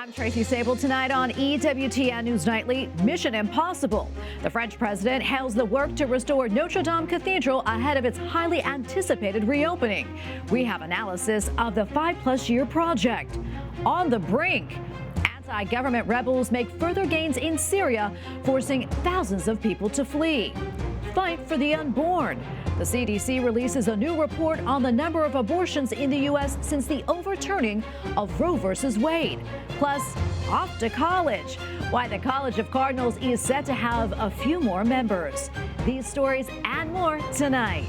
I'm Tracy Sabol. Tonight on EWTN News Nightly, Mission Impossible. The French president hails the work to restore Notre Dame Cathedral ahead of its highly anticipated reopening. We have analysis of the 5-plus-year project. On the brink, anti-government rebels make further gains in Syria, forcing thousands of people to flee. Fight for the unborn. The CDC releases a new report on the number of abortions in the U.S. since the overturning of Roe v. Wade. Plus, off to college. Why the College of Cardinals is set to have a few more members. These stories and more tonight.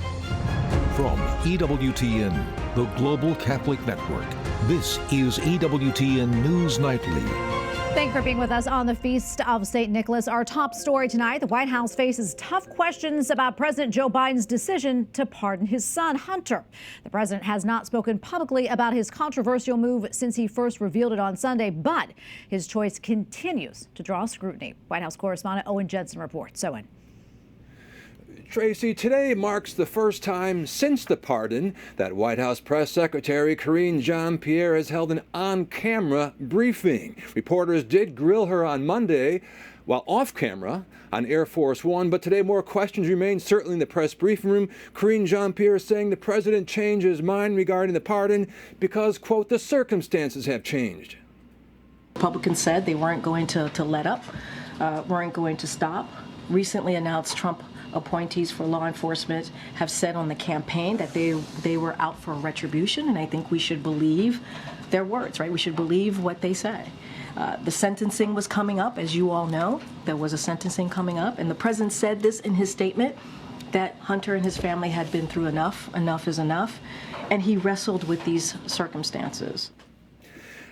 From EWTN, the Global Catholic Network, this is EWTN News Nightly. Thanks for being with us on the Feast of St. Nicholas. Our top story tonight, the White House faces tough questions about President Joe Biden's decision to pardon his son, Hunter. The president has not spoken publicly about his controversial move since he first revealed it on Sunday, but his choice continues to draw scrutiny. White House correspondent Owen Jensen reports. Owen. Tracy, today marks the first time since the pardon that White House Press Secretary Karine Jean-Pierre has held an on-camera briefing. Reporters did grill her on Monday while off-camera on Air Force One, but today more questions remain, certainly in the press briefing room. Karine Jean-Pierre saying the president changed his mind regarding the pardon because, quote, the circumstances have changed. Republicans said they weren't going to let up, weren't going to stop. Recently announced Trump appointees for law enforcement have said on the campaign that they were out for retribution, and I think we should believe their words, right? We should believe what they say. The sentencing was coming up, as you all know. There was a sentencing coming up, and the president said this in his statement, that Hunter and his family had been through enough. Enough is enough, and he wrestled with these circumstances.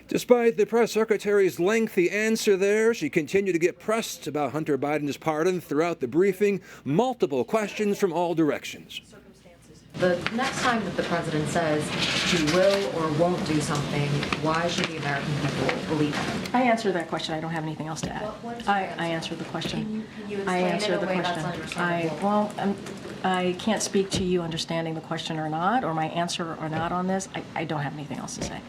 Despite the press secretary's lengthy answer there, she continued to get pressed about Hunter Biden's pardon throughout the briefing. Multiple questions from all directions. The next time that the president says he will or won't do something, why should the American people believe him? I answered that question. I don't have anything else to add. I answered the question. Can you explain it in a way that's understandable? I can't speak to you understanding the question or not, or my answer or not on this. I don't have anything else to say.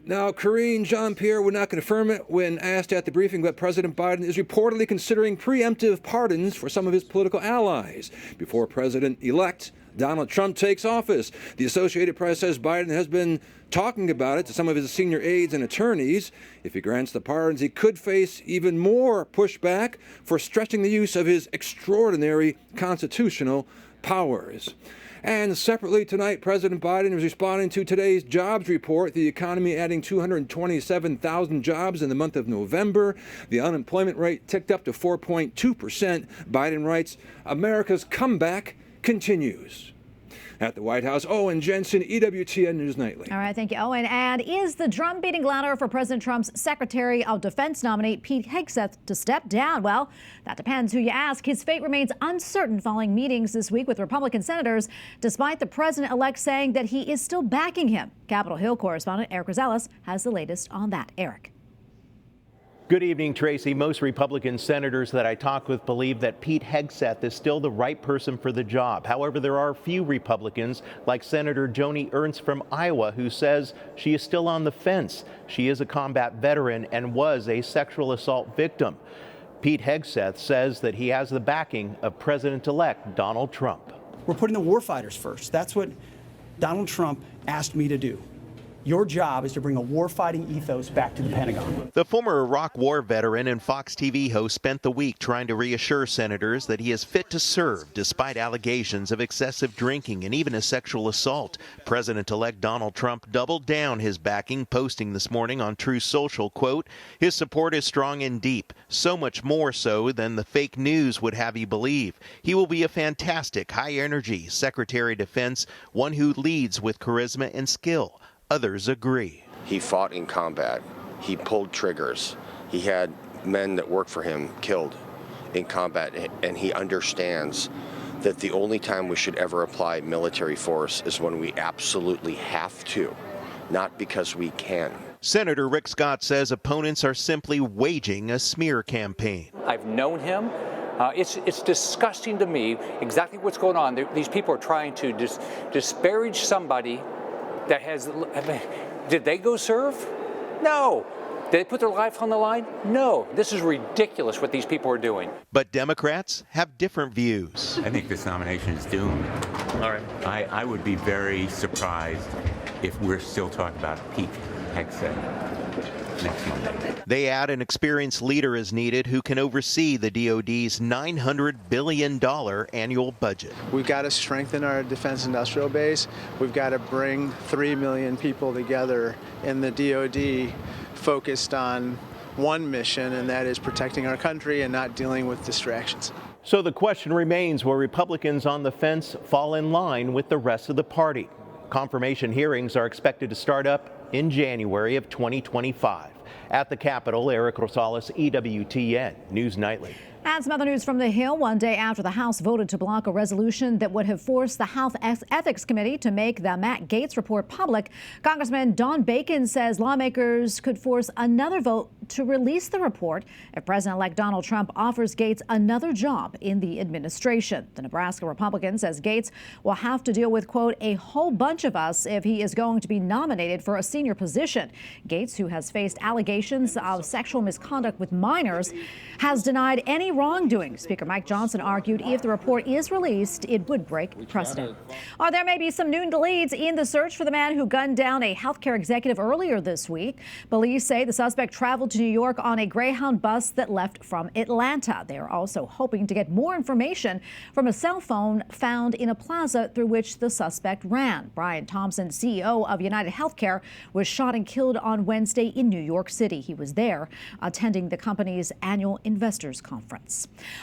Now, Karine Jean-Pierre would not confirm it when asked at the briefing, but President Biden is reportedly considering preemptive pardons for some of his political allies before President-elect Donald Trump takes office. The Associated Press says Biden has been talking about it to some of his senior aides and attorneys. If he grants the pardons, he could face even more pushback for stretching the use of his extraordinary constitutional powers. And separately tonight, President Biden is responding to today's jobs report, the economy adding 227,000 jobs in the month of November. The unemployment rate ticked up to 4.2%. Biden writes, America's comeback continues. At the White House, Owen Jensen, EWTN News Nightly. All right, thank you, Owen. And is the drum-beating louder for President Trump's Secretary of Defense nominee Pete Hegseth to step down? Well, that depends who you ask. His fate remains uncertain following meetings this week with Republican senators, despite the president-elect saying that he is still backing him. Capitol Hill correspondent Eric Rosales has the latest on that. Eric. Good evening, Tracy. Most Republican senators that I talk with believe that Pete Hegseth is still the right person for the job. However, there are a few Republicans, like Senator Joni Ernst from Iowa, who says she is still on the fence. She is a combat veteran and was a sexual assault victim. Pete Hegseth says that he has the backing of President-elect Donald Trump. We're putting the warfighters first. That's what Donald Trump asked me to do. Your job is to bring a warfighting ethos back to the Pentagon. The former Iraq War veteran and Fox TV host spent the week trying to reassure senators that he is fit to serve despite allegations of excessive drinking and even a sexual assault. President-elect Donald Trump doubled down his backing, posting this morning on Truth Social, quote, his support is strong and deep, so much more so than the fake news would have you believe. He will be a fantastic, high-energy Secretary of Defense, one who leads with charisma and skill. Others agree. He fought in combat. He pulled triggers. He had men that worked for him killed in combat, and he understands that the only time we should ever apply military force is when we absolutely have to, not because we can. Senator Rick Scott says opponents are simply waging a smear campaign. I've known him. It's disgusting to me exactly what's going on. These people are trying to disparage somebody that has. Did they go serve? No. Did they put their life on the line? No. This is ridiculous what these people are doing. But Democrats have different views. I think this nomination is doomed. All right. I would be very surprised if we're still talking about Pete Hegseth next Monday. They add an experienced leader is needed who can oversee the DoD's $900 billion annual budget. We've got to strengthen our defense industrial base. We've got to bring 3 million people together in the DoD focused on one mission, and that is protecting our country and not dealing with distractions. So the question remains, will Republicans on the fence fall in line with the rest of the party? Confirmation hearings are expected to start up in January of 2025. At the Capitol, Eric Rosales, EWTN News Nightly. And some other news from the Hill. One day after the House voted to block a resolution that would have forced the House Ethics Committee to make the Matt Gaetz report public, Congressman Don Bacon says lawmakers could force another vote to release the report if President-elect Donald Trump offers Gaetz another job in the administration. The Nebraska Republican says Gaetz will have to deal with, quote, a whole bunch of us if he is going to be nominated for a senior position. Gaetz, who has faced allegations of sexual misconduct with minors, has denied any wrongdoing. Speaker Mike Johnson argued if the report is released, it would break precedent. There may be some new leads in the search for the man who gunned down a healthcare executive earlier this week. Police say the suspect traveled to New York on a Greyhound bus that left from Atlanta. They are also hoping to get more information from a cell phone found in a plaza through which the suspect ran. Brian Thompson, CEO of United Healthcare, was shot and killed on Wednesday in New York City. He was there attending the company's annual investors conference.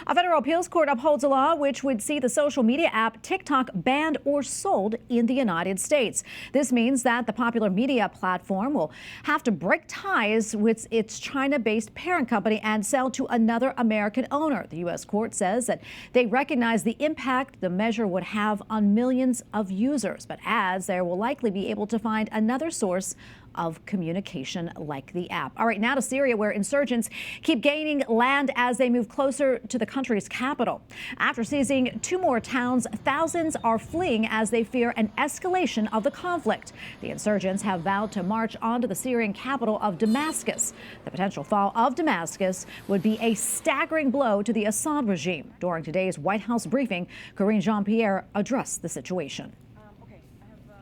A federal appeals court upholds a law which would see the social media app TikTok banned or sold in the United States. This means that the popular media platform will have to break ties with its China-based parent company and sell to another American owner. The U.S. court says that they recognize the impact the measure would have on millions of users, but adds they will likely be able to find another source of communication like the app. All right, now to Syria, where insurgents keep gaining land as they move closer to the country's capital. After seizing 2 more towns, thousands are fleeing as they fear an escalation of the conflict. The insurgents have vowed to march onto the Syrian capital of Damascus. The potential fall of Damascus would be a staggering blow to the Assad regime. During today's White House briefing, Karine Jean-Pierre addressed the situation.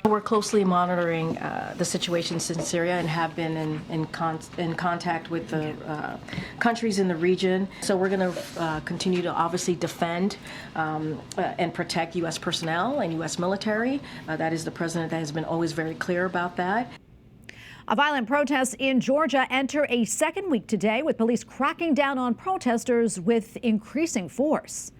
We're closely monitoring the situations in Syria and have been in contact with the countries in the region. So we're going to continue to obviously defend and protect U.S. personnel and U.S. military. That is the president that has been always very clear about that. A violent protest in Georgia enter a second week today, with police cracking down on protesters with increasing force.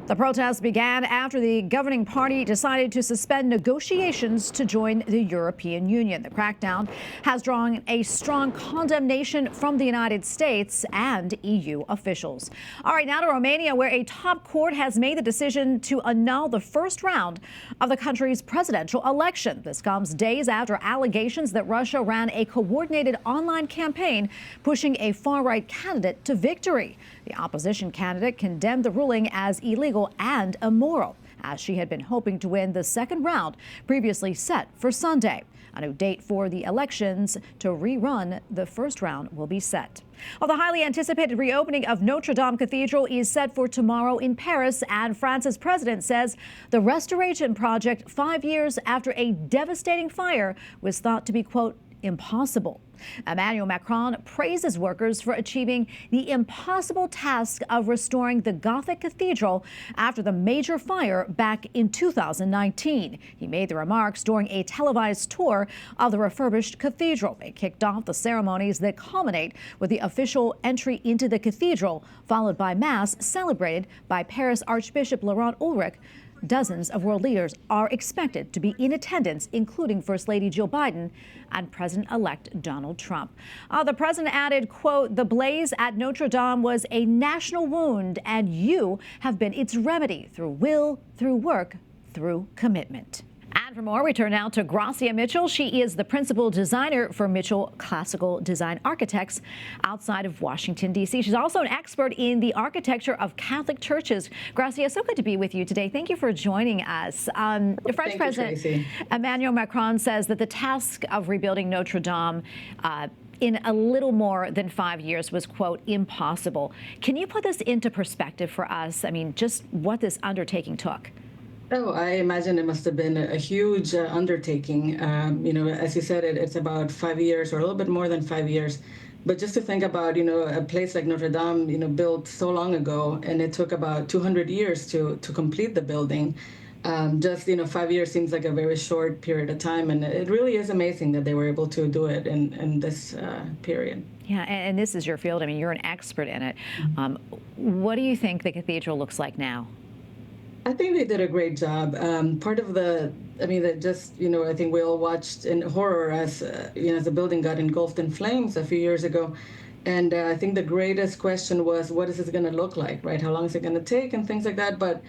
The protest began after the governing party decided to suspend negotiations to join the European Union. The crackdown has drawn a strong condemnation from the United States and EU officials. All right, now to Romania, where a top court has made the decision to annul the first round of the country's presidential election. This comes days after allegations that Russia ran a coordinated online campaign pushing a far-right candidate to victory. The opposition candidate condemned the ruling as illegal and immoral, as she had been hoping to win the second round previously set for Sunday. A new date for the elections to rerun the first round will be set. Well, the highly anticipated reopening of Notre Dame Cathedral is set for tomorrow in Paris, and France's president says the restoration project 5 years after a devastating fire was thought to be, quote, impossible. Emmanuel Macron praises workers for achieving the impossible task of restoring the Gothic cathedral after the major fire back in 2019. He made the remarks during a televised tour of the refurbished cathedral. It kicked off the ceremonies that culminate with the official entry into the cathedral, followed by Mass celebrated by Paris Archbishop Laurent Ulrich. Dozens of world leaders are expected to be in attendance, including First Lady Jill Biden and President-elect Donald Trump. The president added, quote, the blaze at Notre Dame was a national wound, and you have been its remedy through will, through work, through commitment. And And for more, we turn now to Gracia Mitchell. She is the principal designer for Mitchell Classical Design Architects outside of Washington, D.C. She's also an expert in the architecture of Catholic churches. Gracia, so good to be with you today. Thank you for joining us. The French President Emmanuel Macron says that the task of rebuilding Notre Dame in a little more than 5 years was, quote, impossible. Can you put this into perspective for us? I mean, just what this undertaking took. Oh, I imagine it must have been a huge undertaking. As you said, it's about 5 years or a little bit more than 5 years. But just to think about, a place like Notre Dame, built so long ago, and it took about 200 years to complete the building. 5 years seems like a very short period of time. And it really is amazing that they were able to do it in this period. Yeah, and this is your field. I mean, you're an expert in it. What do you think the cathedral looks like now? I think they did a great job. Part of I think we all watched in horror as the building got engulfed in flames a few years ago. And I think the greatest question was, what is this going to look like, right? How long is it going to take and things like that. But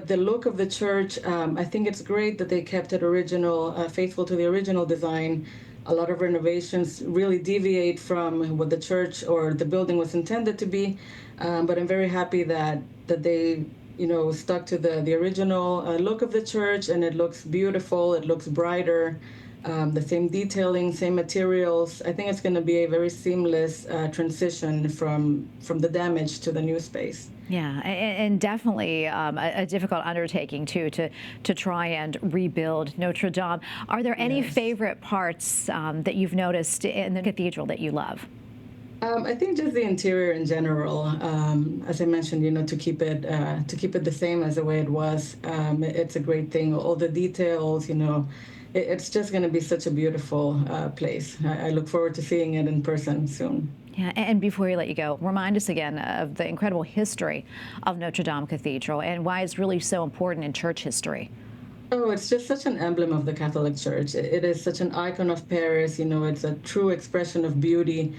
the look of the church, I think it's great that they kept it original, faithful to the original design. A lot of renovations really deviate from what the church or the building was intended to be. But I'm very happy that they stuck to the original look of the church, and it looks beautiful. It looks brighter, the same detailing, same materials. I think it's going to be a very seamless transition from the damage to the new space. Yeah, and definitely a difficult undertaking too to try and rebuild Notre Dame. Are there any favorite parts that you've noticed in the cathedral that you love? I think just the interior in general, as I mentioned, to keep it the same as the way it was. It's a great thing. All the details, it's just going to be such a beautiful place. I look forward to seeing it in person soon. Yeah, and before we let you go, remind us again of the incredible history of Notre Dame Cathedral and why it's really so important in church history. Oh, it's just such an emblem of the Catholic Church. It is such an icon of Paris. It's a true expression of beauty.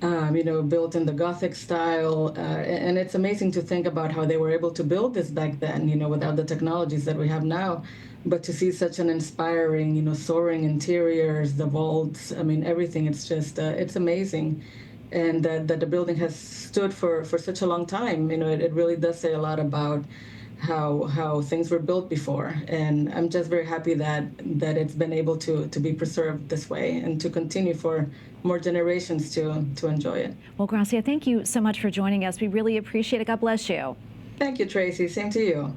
Built in the Gothic style. And it's amazing to think about how they were able to build this back then, without the technologies that we have now. But to see such an inspiring, soaring interiors, the vaults, everything, it's just, it's amazing. And that the building has stood for such a long time. It really does say a lot about how things were built before. And I'm just very happy that it's been able to be preserved this way and to continue for more generations to enjoy it. Well, Gracia, thank you so much for joining us. We really appreciate it. God bless you. Thank you, Tracy. Same to you.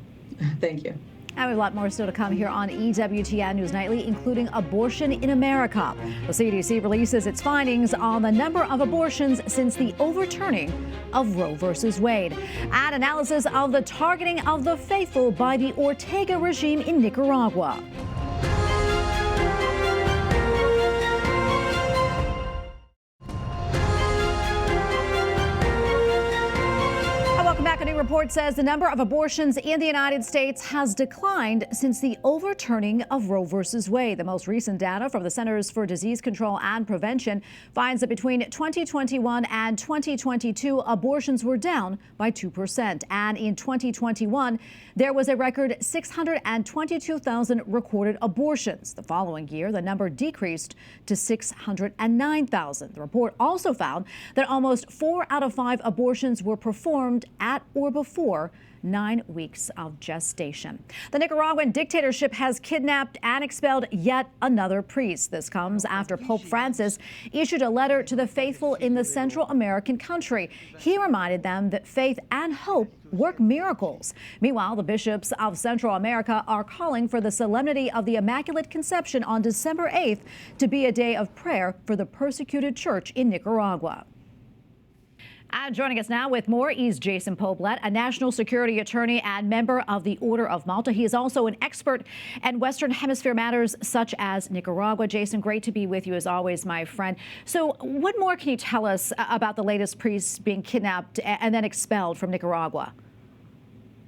Thank you. And we have a lot more still to come here on EWTN News Nightly, including abortion in America. The CDC releases its findings on the number of abortions since the overturning of Roe versus Wade. And analysis of the targeting of the faithful by the Ortega regime in Nicaragua. A new report says the number of abortions in the United States has declined since the overturning of Roe versus Wade. The most recent data from the Centers for Disease Control and Prevention finds that between 2021 and 2022, abortions were down by 2%. And in 2021, there was a record 622,000 recorded abortions. The following year, the number decreased to 609,000. The report also found that almost 4 out of 5 abortions were performed at or before 9 weeks of gestation. The Nicaraguan dictatorship has kidnapped and expelled yet another priest. This comes after Pope Francis issued a letter to the faithful in the Central American country. He reminded them that faith and hope work miracles. Meanwhile, the bishops of Central America are calling for the solemnity of the Immaculate Conception on December 8th to be a day of prayer for the persecuted church in Nicaragua. And joining us now with more is Jason Poblet, a national security attorney and member of the Order of Malta. He is also an expert in Western Hemisphere matters such as Nicaragua. Jason, great to be with you as always, my friend. So what more can you tell us about the latest priests being kidnapped and then expelled from Nicaragua?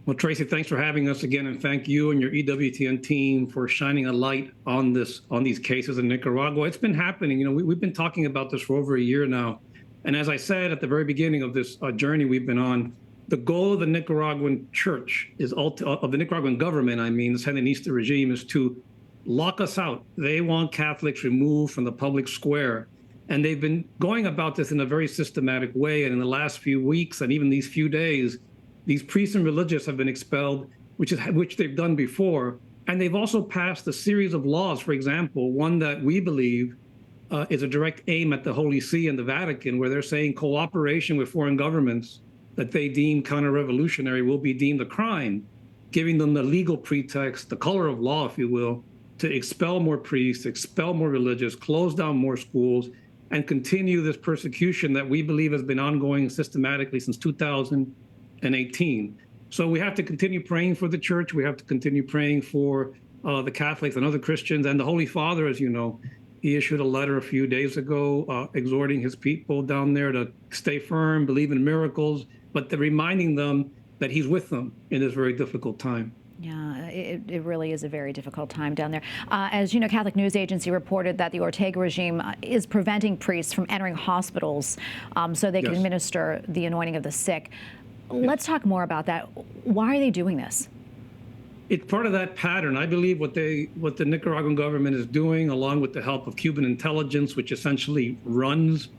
Well, Tracy, thanks for having us again, and thank you and your EWTN team for shining a light on these cases in Nicaragua. It's been happening. We've been talking about this for over a year now. And as I said at the very beginning of this journey we've been on, the goal of the Nicaraguan church of the Nicaraguan government, the Sandinista regime, is to lock us out. They want Catholics removed from the public square. And they've been going about this in a very systematic way. And in the last few weeks and even these few days, these priests and religious have been expelled, which they've done before. And they've also passed a series of laws, for example, one that we believe is a direct aim at the Holy See and the Vatican, where they're saying cooperation with foreign governments that they deem counter-revolutionary will be deemed a crime, giving them the legal pretext, the color of law, if you will, to expel more priests, expel more religious, close down more schools, and continue this persecution that we believe has been ongoing systematically since 2018. So we have to continue praying for the church. We have to continue praying for the Catholics and other Christians. And the Holy Father, as you know, he issued a letter a few days ago exhorting his people down there to stay firm, believe in miracles, but reminding them that he's with them in this very difficult time. Yeah, it really is a very difficult time down there. As you know, Catholic News Agency reported that the Ortega regime is preventing priests from entering hospitals so they can administer the anointing of the sick. Let's talk more about that. Why are they doing this? It's part of that pattern. I believe what the Nicaraguan government is doing, along with the help of Cuban intelligence, which essentially runs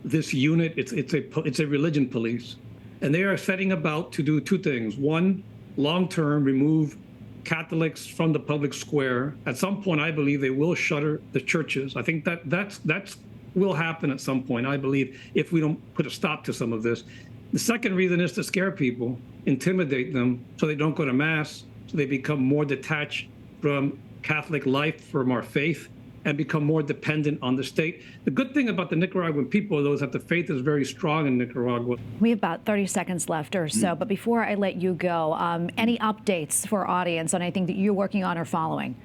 this unit, it's a religion police. And they are setting about to do two things. One, long-term, remove Catholics from the public square. At some point, I believe they will shutter the churches. I think that will happen at some point, I believe, if we don't put a stop to some of this. The second reason is to scare people, intimidate them, so they don't go to Mass, so they become more detached from Catholic life, from our faith, and become more dependent on the state. The good thing about the Nicaraguan people, though, is that the faith is very strong in Nicaragua. We have about 30 seconds left or so, but before I let you go, any updates for our audience on anything that you're working on or following?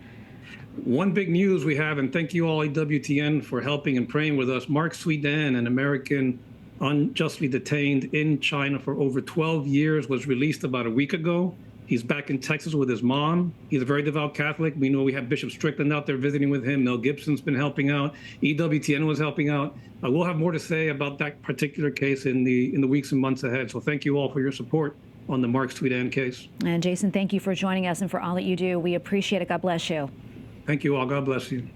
One big news we have, and thank you all EWTN for helping and praying with us. Mark Sweden, an American unjustly detained in China for over 12 years, was released about a week ago. He's back in Texas with his mom. He's a very devout Catholic. We know we have Bishop Strickland out there visiting with him. Mel Gibson's been helping out. EWTN was helping out. We'll have more to say about that particular case in the weeks and months ahead. So thank you all for your support on the Mark Sweden case. And Jason, thank you for joining us and for all that you do. We appreciate it. God bless you. Thank you all. God bless you.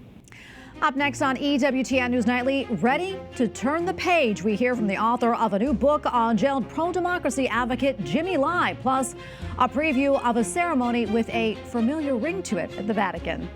Up next on EWTN News Nightly, ready to turn the page, we hear from the author of a new book on jailed pro-democracy advocate Jimmy Lai, plus a preview of a ceremony with a familiar ring to it at the Vatican.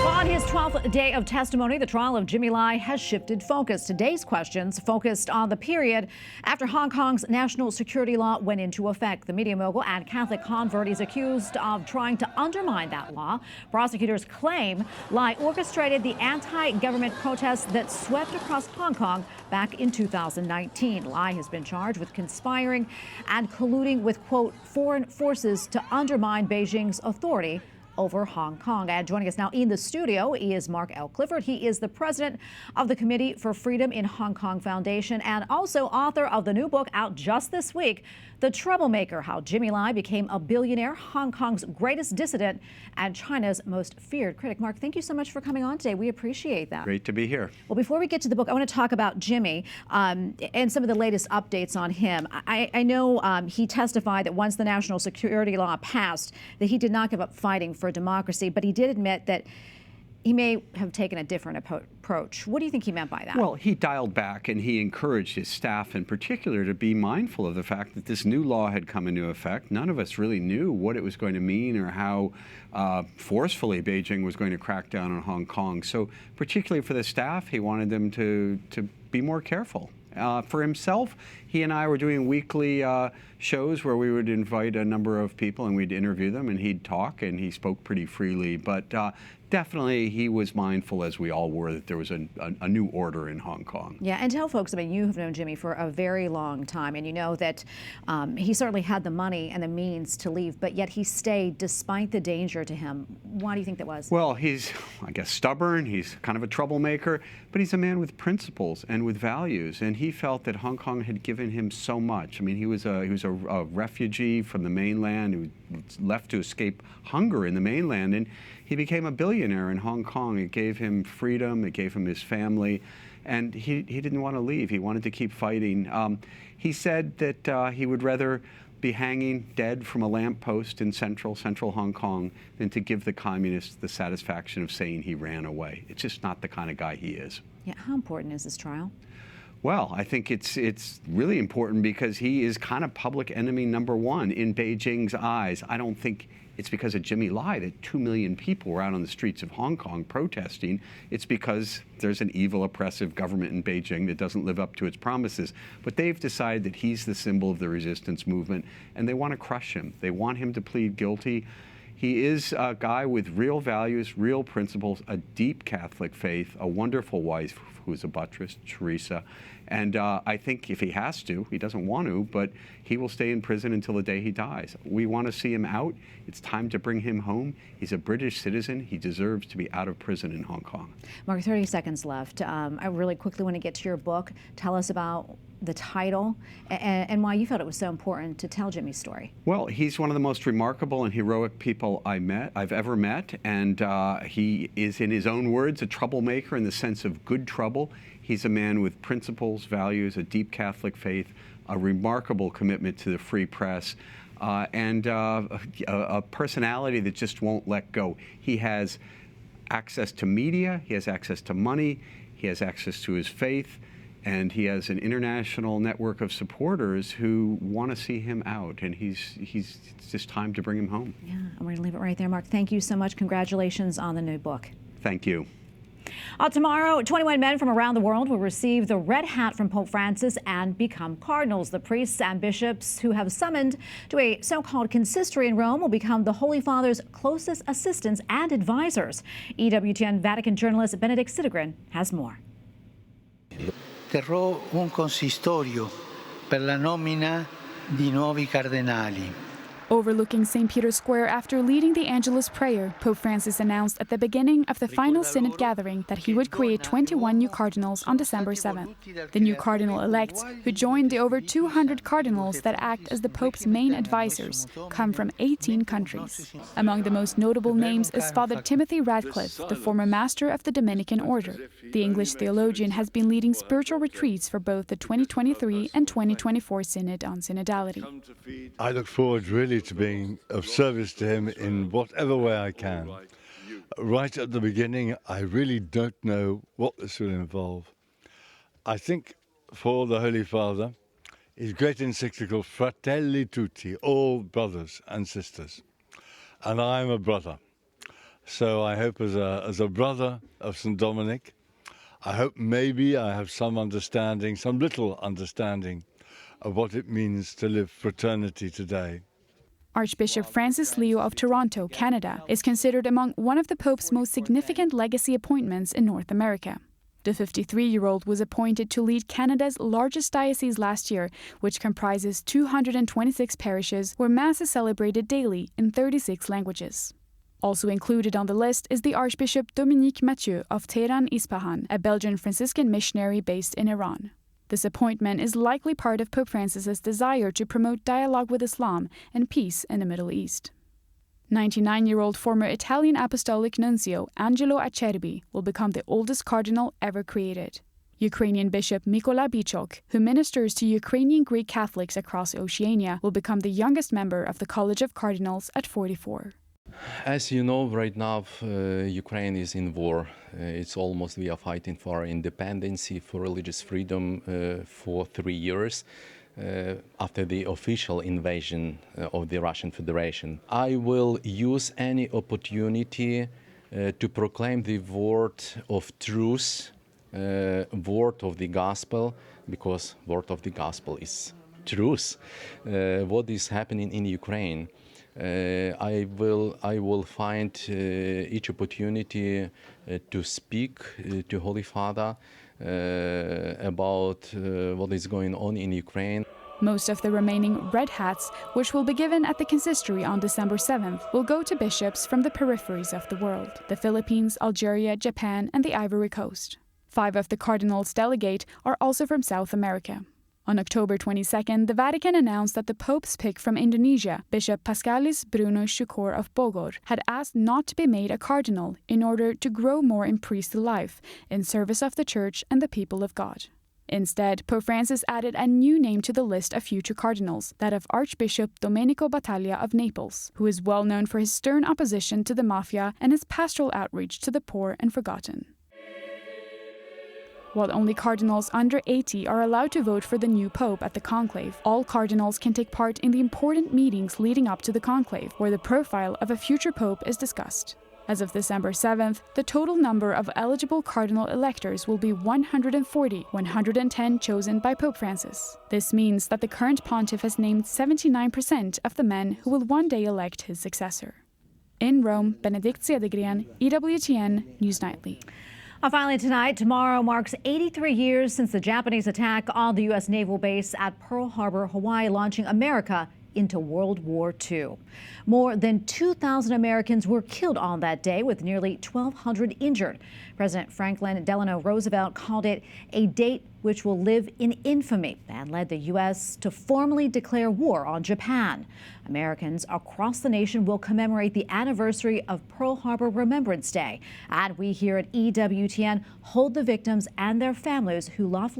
On his 12th day of testimony, the trial of Jimmy Lai has shifted focus. Today's questions focused on the period after Hong Kong's national security law went into effect. The media mogul and Catholic convert is accused of trying to undermine that law. Prosecutors claim Lai orchestrated the anti-government protests that swept across Hong Kong back in 2019. Lai has been charged with conspiring and colluding with, quote, foreign forces to undermine Beijing's authority over Hong Kong. And joining us now in the studio is Mark L. Clifford. He is the president of the Committee for Freedom in Hong Kong Foundation and also author of the new book out just this week, The Troublemaker, How Jimmy Lai Became a Billionaire, Hong Kong's Greatest Dissident and China's Most Feared Critic. Mark, thank you so much for coming on today. We appreciate that. Great to be here. Well, before we get to the book, I want to talk about Jimmy and some of the latest updates on him. I know he testified that once the national security law passed, that he did not give up fighting for democracy, but he did admit that he may have taken a different approach. What do you think he meant by that? Well, he dialed back and he encouraged his staff in particular to be mindful of the fact that this new law had come into effect. None of us really knew what it was going to mean or how forcefully Beijing was going to crack down on Hong Kong. So particularly for the staff, he wanted them to be more careful. For himself, he and I were doing weekly shows where we would invite a number of people and we'd interview them and he'd talk, and he spoke pretty freely. But definitely he was mindful, as we all were, that there was a new order in Hong Kong. Yeah, and tell folks, I mean, you have known Jimmy for a very long time, and you know that he certainly had the money and the means to leave, but yet he stayed despite the danger to him. Why do you think that was? Well, he's, I guess, stubborn. He's kind of a troublemaker, but he's a man with principles and with values, and he felt that Hong Kong had given him so much. I mean, he was a refugee from the mainland who left to escape hunger in the mainland, and he became a billionaire in Hong Kong. It gave him freedom. It gave him his family. And he didn't want to leave. He wanted to keep fighting. He said that he would rather be hanging dead from a lamppost in central Hong Kong than to give the communists the satisfaction of saying he ran away. It's just not the kind of guy he is. Yeah, how important is this trial? Well, I think it's really important because he is kind of public enemy number one in Beijing's eyes. I don't think it's because of Jimmy Lai that 2 million people were out on the streets of Hong Kong protesting. It's because there's an evil, oppressive government in Beijing that doesn't live up to its promises. But they've decided that he's the symbol of the resistance movement, and they want to crush him. They want him to plead guilty. He is a guy with real values, real principles, a deep Catholic faith, a wonderful wife who's a buttress, Teresa. And I think if he has to, he doesn't want to, but he will stay in prison until the day he dies. We want to see him out. It's time to bring him home. He's a British citizen. He deserves to be out of prison in Hong Kong. Mark, 30 seconds left. I really quickly want to get to your book. Tell us about the title and why you felt it was so important to tell Jimmy's story. Well, he's one of the most remarkable and heroic people I've ever met, and he is, in his own words, a troublemaker in the sense of good trouble. He's a man with principles, values, a deep Catholic faith, a remarkable commitment to the free press, and a personality that just won't let go. He has access to media, he has access to money, he has access to his faith, and he has an international network of supporters who want to see him out, and it's just time to bring him home. Yeah, I'm going to leave it right there, Mark. Thank you so much. Congratulations on the new book. Thank you. Tomorrow, 21 men from around the world will receive the red hat from Pope Francis and become cardinals. The priests and bishops who have summoned to a so-called consistory in Rome will become the Holy Father's closest assistants and advisors. EWTN Vatican journalist Benedict Sidegren has more. Terrò un consistorio per la nomina di nuovi cardinali. Overlooking St. Peter's Square after leading the Angelus prayer, Pope Francis announced at the beginning of the final synod gathering that he would create 21 new cardinals on December 7th. The new cardinal-elects, who joined the over 200 cardinals that act as the Pope's main advisors, come from 18 countries. Among the most notable names is Father Timothy Radcliffe, the former master of the Dominican Order. The English theologian has been leading spiritual retreats for both the 2023 and 2024 Synod on Synodality. I look forward really to being of service to him in whatever way I can. Right at the beginning, I really don't know what this will involve. I think for the Holy Father, his great encyclical Fratelli Tutti, all brothers and sisters. And I'm a brother. So I hope as a brother of St. Dominic, I hope maybe I have some understanding, some little understanding of what it means to live fraternity today. Archbishop Francis Leo of Toronto, Canada, is considered among one of the Pope's most significant legacy appointments in North America. The 53-year-old was appointed to lead Canada's largest diocese last year, which comprises 226 parishes where Mass is celebrated daily in 36 languages. Also included on the list is the Archbishop Dominique Mathieu of Tehran Ispahan, a Belgian Franciscan missionary based in Iran. This appointment is likely part of Pope Francis's desire to promote dialogue with Islam and peace in the Middle East. 99-year-old former Italian Apostolic Nuncio Angelo Acerbi will become the oldest cardinal ever created. Ukrainian Bishop Mykola Bichok, who ministers to Ukrainian Greek Catholics across Oceania, will become the youngest member of the College of Cardinals at 44. As you know, right now Ukraine is in war. It's almost we are fighting for independence, for religious freedom for 3 years after the official invasion of the Russian Federation. I will use any opportunity to proclaim the word of truth, word of the gospel, because word of the gospel is truth. What is happening in Ukraine? I will find each opportunity to speak to Holy Father about what is going on in Ukraine. Most of the remaining red hats, which will be given at the consistory on December 7th, will go to bishops from the peripheries of the world: the Philippines, Algeria, Japan, and the Ivory Coast. 5 of the cardinals delegate are also from South America. On October 22nd, the Vatican announced that the Pope's pick from Indonesia, Bishop Pascalis Bruno Syukur of Bogor, had asked not to be made a cardinal in order to grow more in priestly life in service of the Church and the people of God. Instead, Pope Francis added a new name to the list of future cardinals, that of Archbishop Domenico Battaglia of Naples, who is well known for his stern opposition to the mafia and his pastoral outreach to the poor and forgotten. While only cardinals under 80 are allowed to vote for the new pope at the conclave, all cardinals can take part in the important meetings leading up to the conclave, where the profile of a future pope is discussed. As of December 7th, the total number of eligible cardinal electors will be 140, 110 chosen by Pope Francis. This means that the current pontiff has named 79% of the men who will one day elect his successor. In Rome, Benedict Cedergren, EWTN News Nightly. Finally tonight, tomorrow marks 83 years since the Japanese attack on the U.S. naval base at Pearl Harbor, Hawaii, launching America into World War II. More than 2,000 Americans were killed on that day, with nearly 1,200 injured. President Franklin Delano Roosevelt called it a date which will live in infamy and led the U.S. to formally declare war on Japan. Americans across the nation will commemorate the anniversary of Pearl Harbor Remembrance Day. And we here at EWTN hold the victims and their families who lost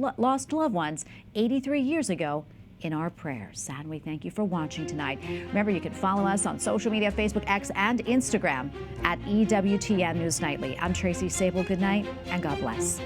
loved ones 83 years ago in our prayers. And we thank you for watching tonight. Remember, you can follow us on social media, Facebook, X, and Instagram at EWTN News Nightly. I'm Tracy Sabol. Good night and God bless.